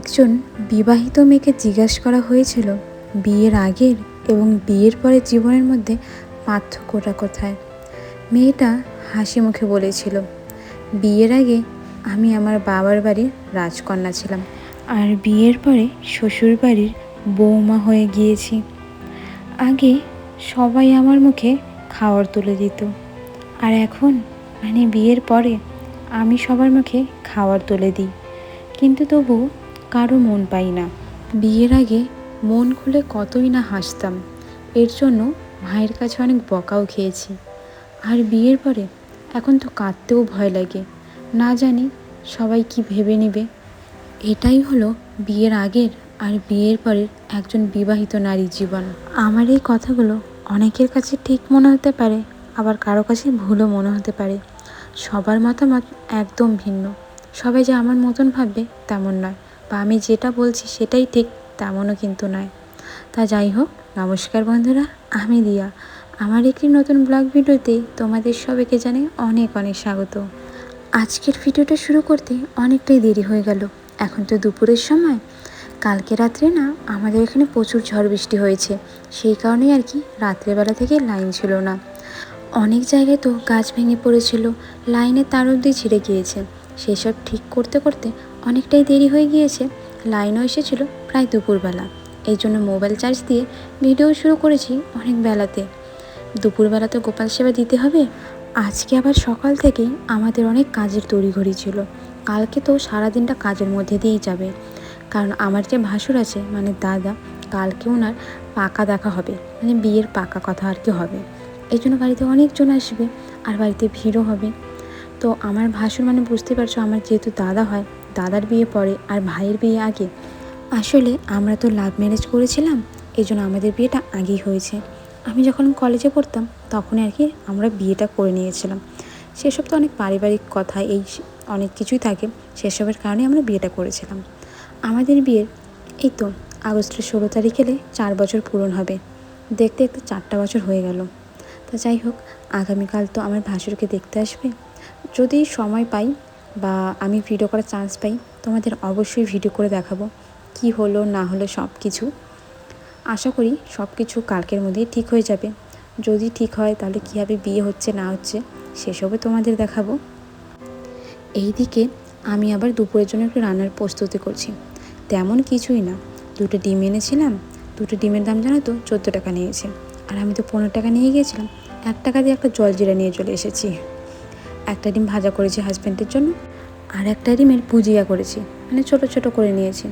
একজন বিবাহিত মেয়েকে জিজ্ঞাসা করা হয়েছিল বিয়ের আগের এবং বিয়ের পরের জীবনের মধ্যে পার্থক্যটা কোথায়। মেয়েটা হাসি মুখে বলেছিল, বিয়ের আগে আমি আমার বাবার বাড়ির রাজকন্যা ছিলাম, আর বিয়ের পরে শ্বশুর বাড়ির বৌমা হয়ে গিয়েছি। আগে সবাই আমার মুখে খাবার তুলে দিত, আর এখন বিয়ের পরে আমি সবার মুখে খাবার তুলে দিই, কিন্তু তবু কারো মন পাই না। বিয়ের আগে মন খুলে কতই না হাসতাম, এর জন্য ভাইয়ের কাছে অনেক বকাও খেয়েছি। আর বিয়ের পরে এখন তো কাঁদতেও ভয় লাগে, না জানি সবাই কি ভেবে নেবে। এটাই হলো বিয়ের আগের আর বিয়ের পরের একজন বিবাহিত নারীর জীবন। আমার এই কথাগুলো অনেকের কাছে ঠিক মনে হতে পারে, আবার কারো কাছে ভুলও মনে হতে পারে। সবার মতামত একদম ভিন্ন। সবাই যে আমার মতন ভাববে তেমন নয়, বা আমি যেটা বলছি সেটাই ঠিক তেমনও কিন্তু নয়। তা যাই হোক, নমস্কার বন্ধুরা, আমি দিয়া। আমার একটি নতুন ব্লগ ভিডিওতে তোমাদের সবাইকে জানাই অনেক অনেক স্বাগত। আজকের ভিডিওটা শুরু করতে অনেকটাই দেরি হয়ে গেল। এখন তো দুপুরের সময়। কালকে রাত্রে না আমাদের এখানে প্রচুর ঝড় বৃষ্টি হয়েছে, সেই কারণেই আর কি রাত্রেবেলা থেকে লাইন ছিল না। অনেক জায়গায় তো গাছ ভেঙে পড়েছিল, লাইনের তার অবধি ছিঁড়ে গিয়েছে। সেসব ঠিক করতে করতে অনেকটাই দেরি হয়ে গিয়েছে। লাইনও এসেছিল প্রায় দুপুরবেলা, এই জন্য মোবাইল চার্জ দিয়ে ভিডিও শুরু করেছি অনেক বেলাতে। দুপুরবেলা তো গোপাল সেবা দিতে হবে। আজকে আবার সকাল থেকেই আমাদের অনেক কাজের তড়িঘড়ি ছিল। কালকে তো সারাদিনটা কাজের মধ্যে দিয়েই যাবে, কারণ আমার যে ভাসুর আছে দাদা, কালকে ওনার পাকা দেখা হবে, বিয়ের পাকা কথা আর কি হবে। এই জন্য বাড়িতে অনেকজন আসবে আর বাড়িতে ভিড়ও হবে। তো আমার ভাসুর বুঝতে পারছো, আমার যেহেতু দাদা হয়, দাদার বিয়ে পরে আর ভাইয়ের বিয়ে আগে। আসলে আমরা তো লাভ ম্যারেজ করেছিলাম, এই জন্য আমাদের বিয়েটা আগেই হয়েছে। আমি যখন কলেজে পড়তাম তখনই আর কি আমরা বিয়েটা করে নিয়েছিলাম। সেসব তো অনেক পারিবারিক কথা, এই অনেক কিছুই থাকে, সেসবের কারণে আমরা বিয়েটা করেছিলাম। আমাদের বিয়ের এই তো আগস্টের 16 তারিখ এলে 4 বছর পূরণ হবে। দেখতে দেখতে 4টা বছর হয়ে গেল। তা যাই হোক, আগামীকাল তো আমার ভাসুরকে দেখতে আসবে। যদি সময় পাই বা আমি ভিডিও করার চান্স পাই, তোমাদের অবশ্যই ভিডিও করে দেখাবো কি হলো না হলো সব কিছু। আশা করি সব কিছু কালকের মধ্যেই ঠিক হয়ে যাবে। যদি ঠিক হয় তাহলে কীভাবে বিয়ে হচ্ছে না হচ্ছে সেসবও তোমাদের দেখাবো। এইদিকে আমি আবার দুপুরের জন্য একটু রান্নার প্রস্তুতি করছি। তেমন কিছুই না, 2টো ডিম এনেছিলাম। 2টো ডিমের দাম জানো তো 14 টাকা নিয়েছে, আর আমি তো 15 টাকা নিয়ে গিয়েছিলাম। 1 টাকা দিয়ে একটা জলজিরা নিয়ে চলে এসেছি। একটা ডিম ভাজা করেছি হাজব্যান্ডের জন্য, আর একটা ডিমের ভুজিয়া করেছি, ছোট ছোট করে নিয়েছি।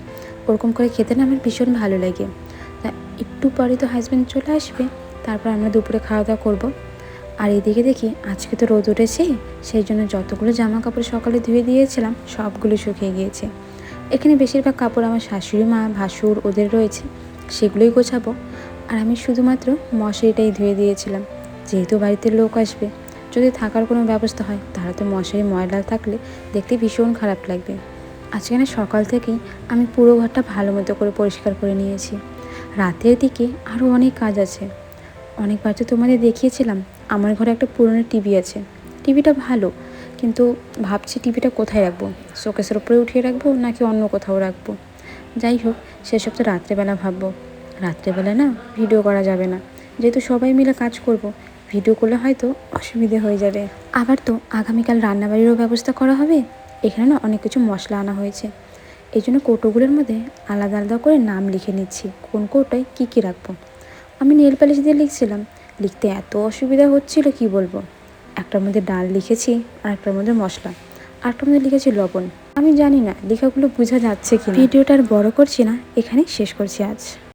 ওরকম করে খেতে না আমার ভীষণ ভালো লাগে। তা একটু পরে তো হাজব্যান্ড চলে আসবে, তারপর আমরা দুপুরে খাওয়া দাওয়া করবো। আর এদিকে দেখি আজকে তো রোদ উঠেছে, সেই জন্য যতগুলো জামা কাপড় সকালে ধুয়ে দিয়েছিলাম সবগুলো শুকিয়ে গিয়েছে। এখানে বেশিরভাগ কাপড় আমার শাশুড়ি মা ভাসুর ওদের রয়েছে, সেগুলোই গোছাবো। আর আমি শুধুমাত্র মশারিটাই ধুয়ে দিয়েছিলাম, যেহেতু বাড়িতে লোক আসবে। যদি থাকার কোনো ব্যবস্থা হয় তাহলে তো মশারি ময়লা থাকলে দেখতে ভীষণ খারাপ লাগবে। আজকে সকাল থেকেই আমি পুরো ঘরটা ভালো মতো করে পরিষ্কার করে নিয়েছি। রাতের দিকে আরও অনেক কাজ আছে। অনেকবার তো তোমাদের দেখিয়েছিলাম আমার ঘরে একটা পুরনো টিভি আছে। টিভিটা ভালো, কিন্তু ভাবছি টিভিটা কোথায় রাখবো, শোকেসের উপরে উঠিয়ে রাখবো নাকি অন্য কোথাও রাখবো। যাই হোক, সেসব তো রাত্রেবেলা ভাববো। রাত্রেবেলা না ভিডিও করা যাবে না, যেহেতু সবাই মিলে কাজ করব। ভিডিও করলে হয়তো অসুবিধে হয়ে যাবে। আবার তো আগামীকাল রান্নাবাড়িরও ব্যবস্থা করা হবে। এখানে না অনেক কিছু মশলা আনা হয়েছে, এই জন্য কৌটোগুলোর মধ্যে আলাদা আলাদা করে নাম লিখে নিচ্ছি, কোন কৌটোয় কী কী রাখবো। আমি নেল পালিশ দিয়ে লিখছিলাম, লিখতে এত অসুবিধা হচ্ছিল কি বলবো। একটার মধ্যে ডাল লিখেছি, আর একটার মধ্যে মশলা, আরেকটার মধ্যে লিখেছি লবণ। আমি জানি না লেখাগুলো বোঝা যাচ্ছে কি। ভিডিওটা আর বড় করছি না, এখানেই শেষ করছি আজ।